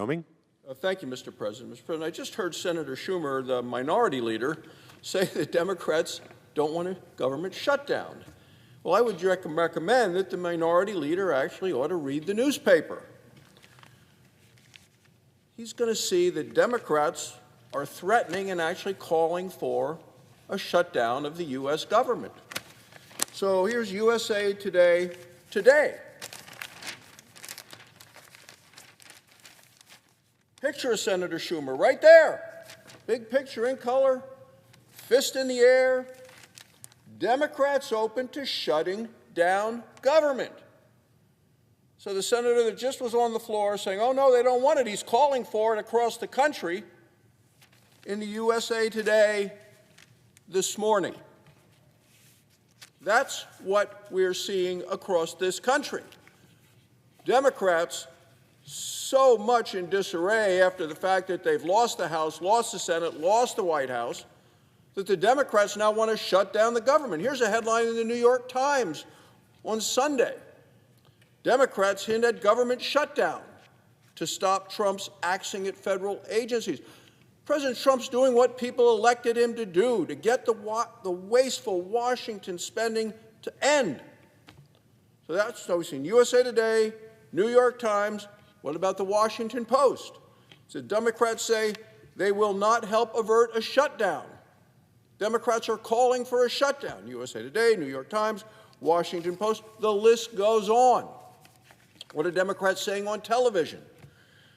Looming. Thank you, Mr. President. Mr. President, I just heard Senator Schumer, the minority leader, say that Democrats don't want a government shutdown. Well, I would recommend that the minority leader actually ought to read the newspaper. He's going to see that Democrats are threatening and actually calling for a shutdown of the U.S. government. So here's USA Today today. Picture of Senator Schumer right there. Big picture in color, fist in the air. Democrats open to shutting down government. So the senator that just was on the floor saying, oh, no, they don't want it. He's calling for it across the country in the USA Today this morning. That's what we're seeing across this country. Democrats so much in disarray after the fact that they've lost the House, lost the Senate, lost the White House, that the Democrats now want to shut down the government. Here's a headline in the New York Times on Sunday. Democrats hint at government shutdown to stop Trump's axing at federal agencies. President Trump's doing what people elected him to do, to get the wasteful Washington spending to end. So that's what we've seen. USA Today, New York Times. What about the Washington Post? So Democrats say they will not help avert a shutdown. Democrats are calling for a shutdown. USA Today, New York Times, Washington Post. The list goes on. What are Democrats saying on television?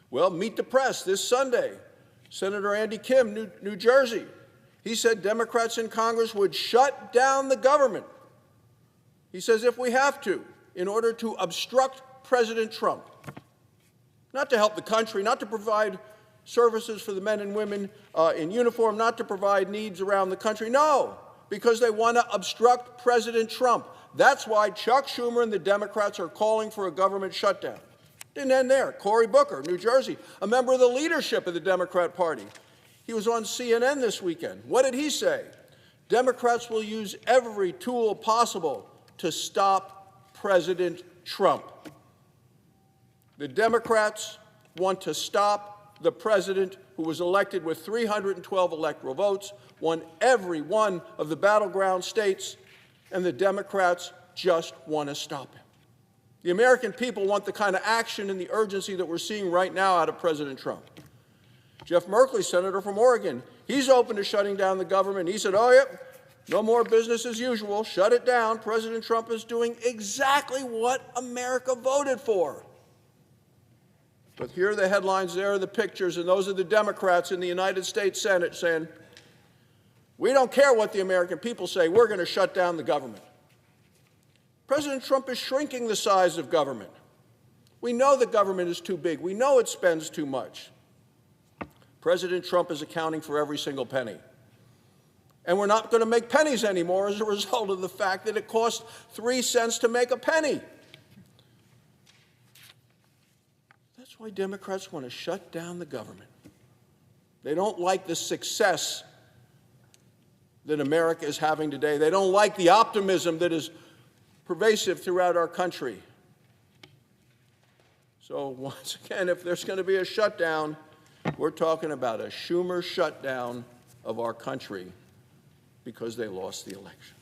Well, Meet the Press this Sunday. Senator Andy Kim, New Jersey. He said Democrats in Congress would shut down the government. He says if we have to, in order to obstruct President Trump. Not to help the country, not to provide services for the men and women in uniform, not to provide needs around the country. No, because they want to obstruct President Trump. That's why Chuck Schumer and the Democrats are calling for a government shutdown. Didn't end there. Cory Booker, New Jersey, a member of the leadership of the Democrat Party. He was on CNN this weekend. What did he say? Democrats will use every tool possible to stop President Trump. The Democrats want to stop the president who was elected with 312 electoral votes, won every one of the battleground states, and the Democrats just want to stop him. The American people want the kind of action and the urgency that we're seeing right now out of President Trump. Jeff Merkley, senator from Oregon, he's open to shutting down the government. He said, oh, yep, no more business as usual. Shut it down. President Trump is doing exactly what America voted for. But here are the headlines, there are the pictures, and those are the Democrats in the United States Senate saying, we don't care what the American people say, we're going to shut down the government. President Trump is shrinking the size of government. We know the government is too big. We know it spends too much. President Trump is accounting for every single penny. And we're not going to make pennies anymore as a result of the fact that it costs 3 cents to make a penny. That's why Democrats want to shut down the government. They don't like the success that America is having today. They don't like the optimism that is pervasive throughout our country. So once again, if there's going to be a shutdown, we're talking about a Schumer shutdown of our country because they lost the election.